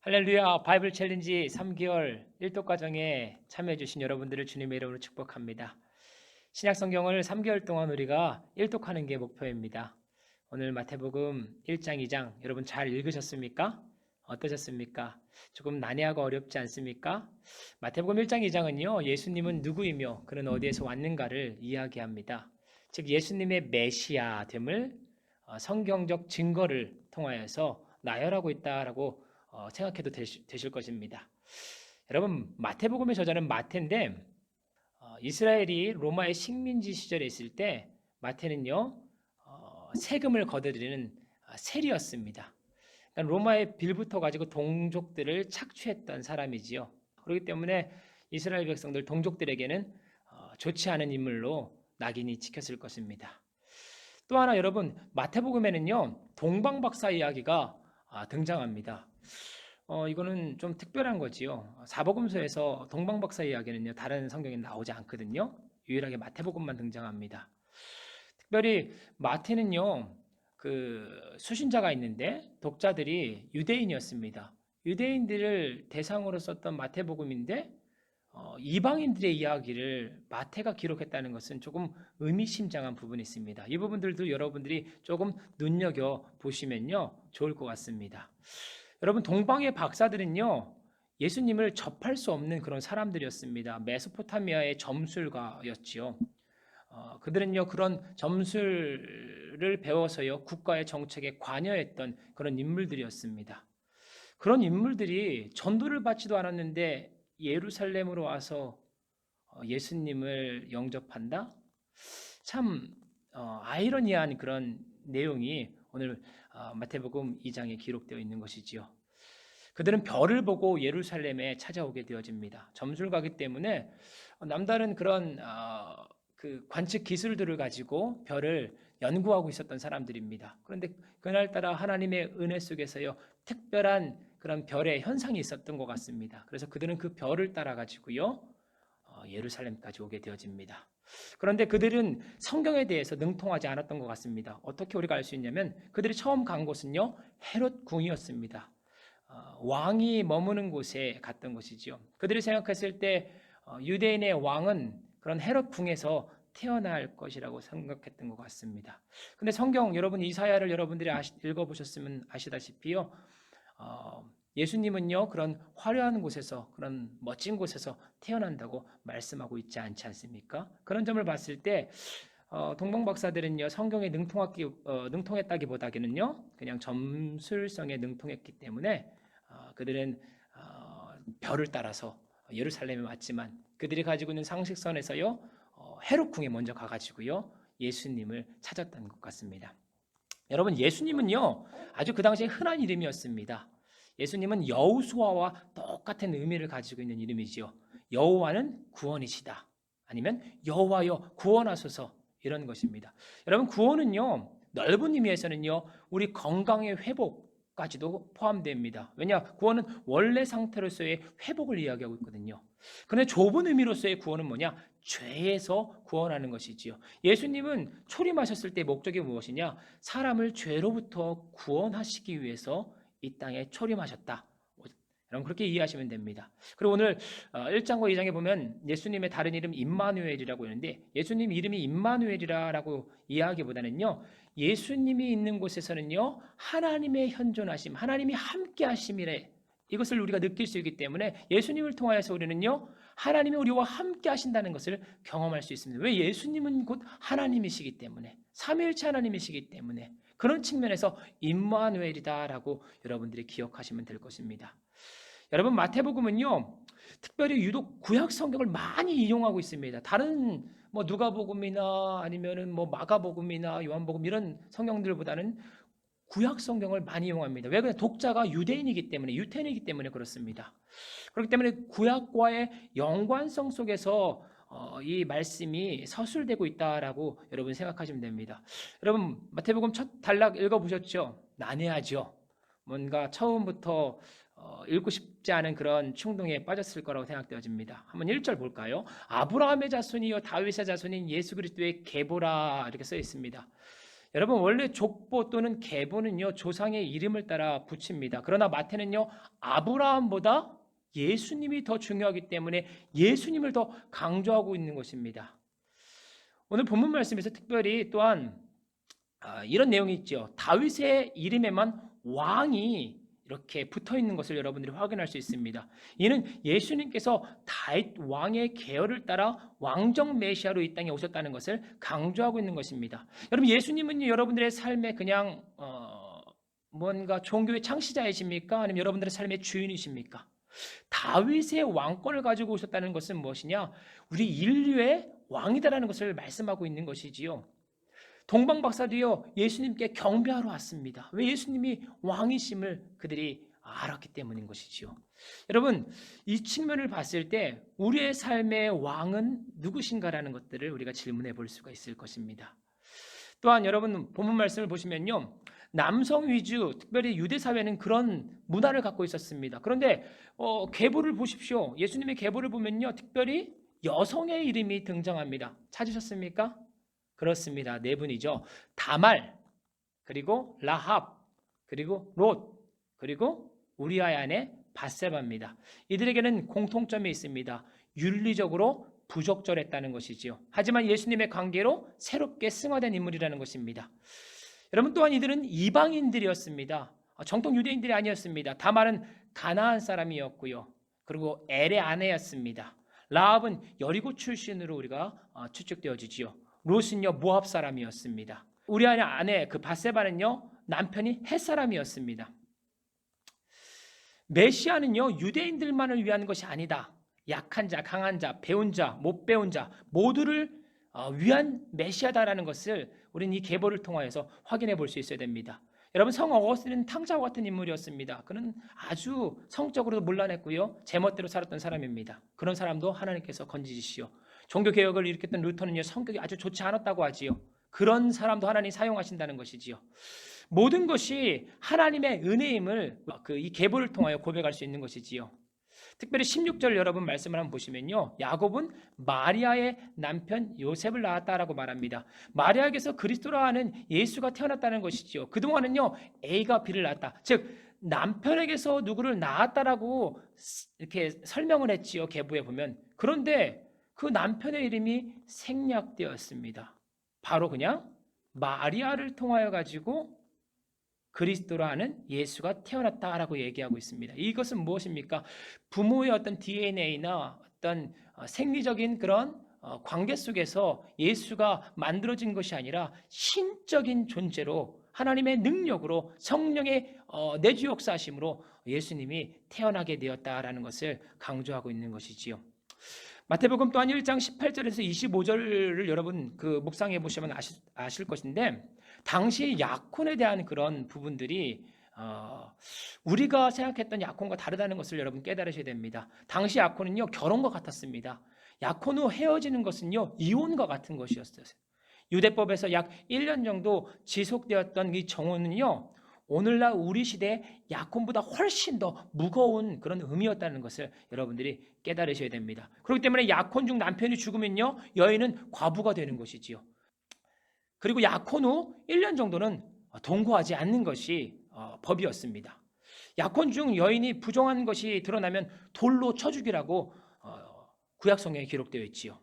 할렐루야. 바이블 챌린지 3개월 1도 과정에 참여해 주신 여러분들을 주님의 이름으로 축복합니다. 신약 성경을 3개월 동안 우리가 일독하는 게 목표입니다. 오늘 마태복음 1장, 2장 여러분 잘 읽으셨습니까? 어떠셨습니까? 조금 난해하고 어렵지 않습니까? 마태복음 1장, 2장은요. 예수님은 누구이며 그는 어디에서 왔는가를 이야기합니다. 즉 예수님의 메시아됨을 성경적 증거를 통하여서 나열하고 있다라고 생각해도 되실 것입니다. 여러분 마태복음의 저자는 마태인데 이스라엘이 로마의 식민지 시절에 있을 때 마태는요 세금을 걷어들이는 세리였습니다. 그러니까 로마의 빌부터 가지고 동족들을 착취했던 사람이지요. 그렇기 때문에 이스라엘 백성들 동족들에게는 좋지 않은 인물로 낙인이 찍혔을 것입니다. 또 하나 여러분 마태복음에는요 동방박사 이야기가 등장합니다. 이거는 좀 특별한 거지요. 사복음서에서 동방박사 이야기는요 다른 성경에 나오지 않거든요. 유일하게 마태복음만 등장합니다. 특별히 마태는요 그 수신자가 있는데 독자들이 유대인이었습니다. 유대인들을 대상으로 썼던 마태복음인데 이방인들의 이야기를 마태가 기록했다는 것은 조금 의미심장한 부분이 있습니다. 이 부분들도 여러분들이 조금 눈여겨 보시면요 좋을 것 같습니다. 여러분 동방의 박사들은요 예수님을 접할 수 없는 그런 사람들이었습니다. 메소포타미아의 점술가였지요. 그들은요 그런 점술을 배워서요 국가의 정책에 관여했던 그런 인물들이었습니다. 그런 인물들이 전도를 받지도 않았는데 예루살렘으로 와서 예수님을 영접한다? 참 아이러니한 그런 내용이 오늘 마태복음 2장에 기록되어 있는 것이지요. 그들은 별을 보고 예루살렘에 찾아오게 되어집니다. 점술가기 때문에 남다른 그런 그 관측 기술들을 가지고 별을 연구하고 있었던 사람들입니다. 그런데 그날따라 하나님의 은혜 속에서요 특별한 그런 별의 현상이 있었던 것 같습니다. 그래서 그들은 그 별을 따라 가지고요 예루살렘까지 오게 되어집니다. 그런데 그들은 성경에 대해서 능통하지 않았던 것 같습니다. 어떻게 우리가 알 수 있냐면 그들이 처음 간 곳은요 헤롯 궁이었습니다. 왕이 머무는 곳에 갔던 것이지요. 그들이 생각했을 때 유대인의 왕은 그런 헤롯 궁에서 태어날 것이라고 생각했던 것 같습니다. 근데 성경 여러분 이사야를 여러분들이 읽어보셨으면 아시다시피요. 예수님은요 그런 화려한 곳에서 그런 멋진 곳에서 태어난다고 말씀하고 있지 않지 않습니까? 그런 점을 봤을 때 동방박사들은요 성경에 능통했다기보다는요 그냥 점술성에 능통했기 때문에 그들은 별을 따라서 예루살렘에 왔지만 그들이 가지고 있는 상식선에서요 헤롯궁에 먼저 가가지고요 예수님을 찾았던 것 같습니다. 여러분 예수님은요 아주 그 당시에 흔한 이름이었습니다. 예수님은 여호수아와 똑같은 의미를 가지고 있는 이름이지요. 여호와는 구원이시다. 아니면 여호와여 구원하소서 이런 것입니다. 여러분 구원은요 넓은 의미에서는요 우리 건강의 회복까지도 포함됩니다. 왜냐 구원은 원래 상태로서의 회복을 이야기하고 있거든요. 그런데 좁은 의미로서의 구원은 뭐냐? 죄에서 구원하는 것이지요. 예수님은 초림하셨을 때 목적이 무엇이냐? 사람을 죄로부터 구원하시기 위해서 이 땅에 초림하셨다. 여러분 그렇게 이해하시면 됩니다. 그리고 오늘 1장과 2장에 보면 예수님의 다른 이름 임마누엘이라고 있는데 예수님 이름이 임마누엘이라고 이해하기보다는요. 예수님이 있는 곳에서는요. 하나님의 현존하심, 하나님이 함께 하심이래. 이것을 우리가 느낄 수 있기 때문에 예수님을 통하여서 우리는요. 하나님이 우리와 함께 하신다는 것을 경험할 수 있습니다. 왜? 예수님은 곧 하나님이시기 때문에 삼위일체 하나님이시기 때문에 그런 측면에서 임마누엘이다라고 여러분들이 기억하시면 될 것입니다. 여러분 마태복음은요. 특별히 유독 구약 성경을 많이 이용하고 있습니다. 다른 뭐 누가복음이나 아니면은 뭐 마가복음이나 요한복음 이런 성경들보다는 구약 성경을 많이 이용합니다. 왜 그래? 독자가 유대인이기 때문에 유태인이기 때문에 그렇습니다. 그렇기 때문에 구약과의 연관성 속에서 이 말씀이 서술되고 있다라고 여러분 생각하시면 됩니다. 여러분 마태복음 첫 단락 읽어보셨죠? 난해하죠. 뭔가 처음부터 읽고 싶지 않은 그런 충동에 빠졌을 거라고 생각되어집니다. 한번 1절 볼까요? 아브라함의 자손이요 다윗의 자손인 예수 그리스도의 계보라 이렇게 써 있습니다. 여러분 원래 족보 또는 계보는요 조상의 이름을 따라 붙입니다. 그러나 마태는요 아브라함보다 예수님이 더 중요하기 때문에 예수님을 더 강조하고 있는 것입니다. 오늘 본문 말씀에서 특별히 또한 이런 내용이 있죠. 다윗의 이름에만 왕이 이렇게 붙어 있는 것을 여러분들이 확인할 수 있습니다. 이는 예수님께서 다윗 왕의 계열을 따라 왕정 메시아로 이 땅에 오셨다는 것을 강조하고 있는 것입니다. 여러분 예수님은 여러분들의 삶에 그냥 뭔가 종교의 창시자이십니까? 아니면 여러분들의 삶의 주인이십니까? 다윗의 왕권을 가지고 오셨다는 것은 무엇이냐? 우리 인류의 왕이다라는 것을 말씀하고 있는 것이지요. 동방 박사도요 예수님께 경배하러 왔습니다. 왜? 예수님이 왕이심을 그들이 알았기 때문인 것이지요. 여러분 이 측면을 봤을 때 우리의 삶의 왕은 누구신가라는 것들을 우리가 질문해 볼 수가 있을 것입니다. 또한 여러분 본문 말씀을 보시면요 남성 위주, 특별히 유대 사회는 그런 문화를 갖고 있었습니다. 그런데 계보를 보십시오. 예수님의 계보를 보면요 특별히 여성의 이름이 등장합니다. 찾으셨습니까? 그렇습니다. 네 분이죠. 다말, 그리고 라합, 그리고 롯, 그리고 우리아의 아내 밧세바입니다. 이들에게는 공통점이 있습니다. 윤리적으로 부적절했다는 것이지요. 하지만 예수님의 관계로 새롭게 승화된 인물이라는 것입니다. 여러분 또한 이들은 이방인들이었습니다. 정통 유대인들이 아니었습니다. 다말은 가나안 사람이었고요. 그리고 엘의 아내였습니다. 라합은 여리고 출신으로 우리가 추측되어지지요. 롯은요 모압 사람이었습니다. 우리아의 아내 그 밧세바는요 남편이 헷 사람이었습니다. 메시아는요 유대인들만을 위한 것이 아니다. 약한 자, 강한 자, 배운 자, 못 배운 자 모두를 위한 메시아다라는 것을 우리는 이 계보를 통하여서 확인해 볼 수 있어야 됩니다. 여러분 성 어거스틴은 탕자와 같은 인물이었습니다. 그는 아주 성적으로도 문란했고요. 제멋대로 살았던 사람입니다. 그런 사람도 하나님께서 건지시오. 종교개혁을 일으켰던 루터는요 성격이 아주 좋지 않았다고 하지요. 그런 사람도 하나님 사용하신다는 것이지요. 모든 것이 하나님의 은혜임을 이 계보를 통하여 고백할 수 있는 것이지요. 특별히 16절 여러분 말씀을 한번 보시면요 야곱은 마리아의 남편 요셉을 낳았다라고 말합니다. 마리아에게서 그리스도라 하는 예수가 태어났다는 것이지요. 그동안은요 A가 B를 낳았다, 즉 남편에게서 누구를 낳았다라고 이렇게 설명을 했지요 계보에 보면. 그런데 그 남편의 이름이 생략되었습니다. 바로 그냥 마리아를 통하여 가지고 그리스도라 하는 예수가 태어났다라고 얘기하고 있습니다. 이것은 무엇입니까? 부모의 어떤 DNA나 어떤 생리적인 그런 관계 속에서 예수가 만들어진 것이 아니라 신적인 존재로 하나님의 능력으로 성령의 내주 역사하심으로 예수님이 태어나게 되었다라는 것을 강조하고 있는 것이지요. 마태복음 또한 1장 18절에서 25절을 여러분 그 묵상해 보시면 아실 것인데 당시 약혼에 대한 그런 부분들이 우리가 생각했던 약혼과 다르다는 것을 여러분 깨달으셔야 됩니다. 당시 약혼은요 결혼과 같았습니다. 약혼 후 헤어지는 것은요 이혼과 같은 것이었어요. 유대법에서 약 1년 정도 지속되었던 이 정혼은요 오늘날 우리 시대의 약혼보다 훨씬 더 무거운 그런 의미였다는 것을 여러분들이 깨달으셔야 됩니다. 그렇기 때문에 약혼 중 남편이 죽으면요 여인은 과부가 되는 것이지요. 그리고 약혼 후 1년 정도는 동거하지 않는 것이 법이었습니다. 약혼 중 여인이 부정한 것이 드러나면 돌로 쳐 죽이라고 구약성경에 기록되어 있지요.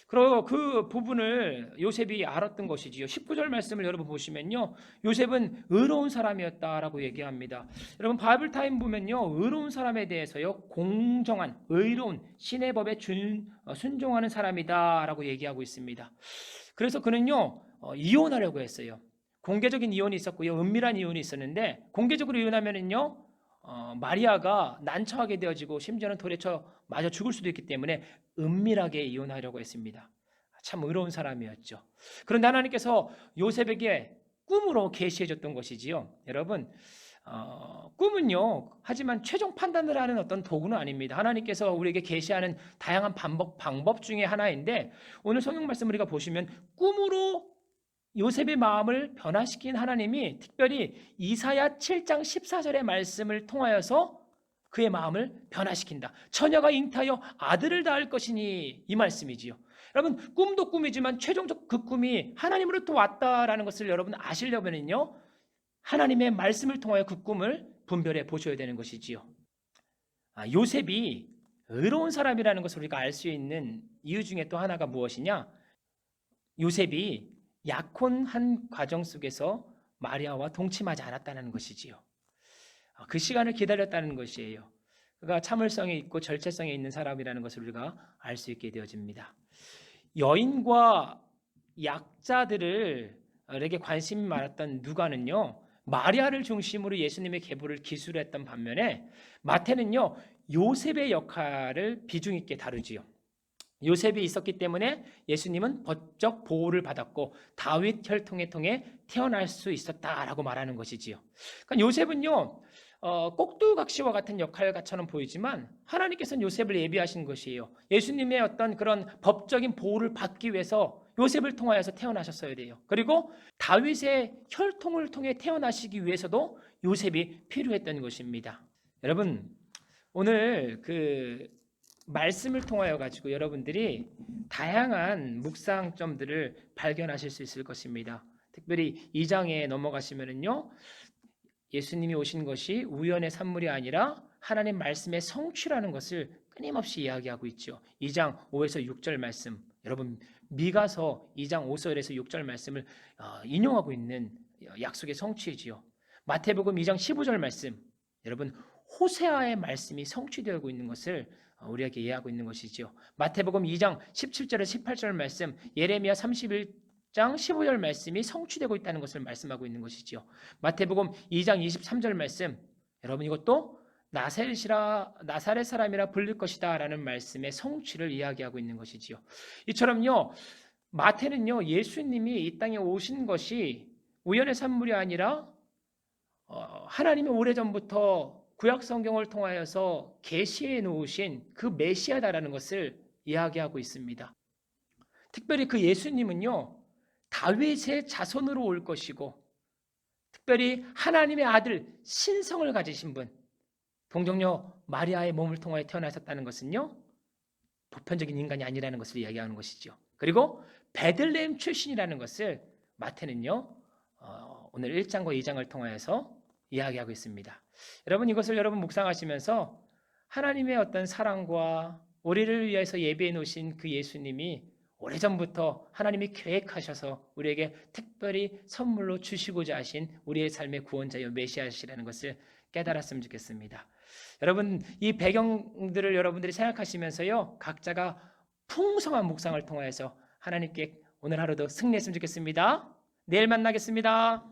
그리고 그 부분을 요셉이 알았던 것이지요. 19절 말씀을 여러분 보시면요 요셉은 의로운 사람이었다라고 얘기합니다. 여러분 바이블 타임 보면요 의로운 사람에 대해서요 공정한, 의로운, 신의 법에 순종하는 사람이다라고 얘기하고 있습니다. 그래서 그는요 이혼하려고 했어요. 공개적인 이혼이 있었고요 은밀한 이혼이 있었는데 공개적으로 이혼하면은요 마리아가 난처하게 되어지고 심지어는 돌에 쳐 맞아 죽을 수도 있기 때문에 은밀하게 이혼하려고 했습니다. 참 의로운 사람이었죠. 그런데 하나님께서 요셉에게 꿈으로 계시해 줬던 것이지요. 여러분 꿈은요 하지만 최종 판단을 하는 어떤 도구는 아닙니다. 하나님께서 우리에게 계시하는 다양한 방법 중에 하나인데 오늘 성경 말씀 우리가 보시면 꿈으로 요셉의 마음을 변화시킨 하나님이 특별히 이사야 7장 14절의 말씀을 통하여서 그의 마음을 변화시킨다. 처녀가 잉태하여 아들을 낳을 것이니 이 말씀이지요. 여러분 꿈도 꿈이지만 최종적 그 꿈이 하나님으로부터 왔다라는 것을 여러분 아시려면요, 하나님의 말씀을 통하여 그 꿈을 분별해 보셔야 되는 것이지요. 요셉이 의로운 사람이라는 것을 우리가 알 수 있는 이유 중에 또 하나가 무엇이냐? 요셉이 약혼한 과정 속에서 마리아와 동침하지 않았다는 것이지요. 그 시간을 기다렸다는 것이에요. 그가 참을성이 있고 절제성이 있는 사람이라는 것을 우리가 알 수 있게 되어집니다. 여인과 약자들에게 관심이 많았던 누가는요, 마리아를 중심으로 예수님의 계보를 기술했던 반면에 마태는요, 요셉의 역할을 비중 있게 다루지요. 요셉이 있었기 때문에 예수님은 법적 보호를 받았고 다윗 혈통에 통해 태어날 수 있었다라고 말하는 것이지요. 그러니까 요셉은요, 꼭두각시와 같은 역할처럼 보이지만 하나님께서는 요셉을 예비하신 것이에요. 예수님의 어떤 그런 법적인 보호를 받기 위해서 요셉을 통하여서 태어나셨어야 돼요. 그리고 다윗의 혈통을 통해 태어나시기 위해서도 요셉이 필요했던 것입니다. 여러분, 오늘 그 말씀을 통하여 가지고 여러분들이 다양한 묵상점들을 발견하실 수 있을 것입니다. 특별히 2장에 넘어가시면은요, 예수님이 오신 것이 우연의 산물이 아니라 하나님 말씀의 성취라는 것을 끊임없이 이야기하고 있죠. 2장 5에서 6절 말씀, 여러분 미가서 2장 5절에서 6절 말씀을 인용하고 있는 약속의 성취이지요. 마태복음 2장 15절 말씀, 여러분 호세아의 말씀이 성취되고 있는 것을 우리에게 이해하고 있는 것이지요. 마태복음 2장 17절에서 18절 말씀, 예레미야 31장 15절 말씀이 성취되고 있다는 것을 말씀하고 있는 것이지요. 마태복음 2장 23절 말씀, 여러분 이것도 나사렛 사람이라 불릴 것이다 라는 말씀의 성취를 이야기하고 있는 것이지요. 이처럼요, 마태는요, 예수님이 이 땅에 오신 것이 우연의 산물이 아니라 하나님이 오래전부터 구약 성경을 통하여서 계시해 놓으신 그 메시아다라는 것을 이야기하고 있습니다. 특별히 그 예수님은요, 다윗의 자손으로 올 것이고 특별히 하나님의 아들 신성을 가지신 분, 동정녀 마리아의 몸을 통하여 태어나셨다는 것은요, 보편적인 인간이 아니라는 것을 이야기하는 것이죠. 그리고 베들레헴 출신이라는 것을 마태는요, 오늘 1장과 2장을 통하여서 이야기하고 있습니다. 여러분 이것을 여러분 묵상하시면서 하나님의 어떤 사랑과 우리를 위해서 예비해 놓으신 그 예수님이 오래전부터 하나님이 계획하셔서 우리에게 특별히 선물로 주시고자 하신 우리의 삶의 구원자여 메시아시라는 것을 깨달았으면 좋겠습니다. 여러분 이 배경들을 여러분들이 생각하시면서요, 각자가 풍성한 묵상을 통하여서 하나님께 오늘 하루도 승리했으면 좋겠습니다. 내일 만나겠습니다.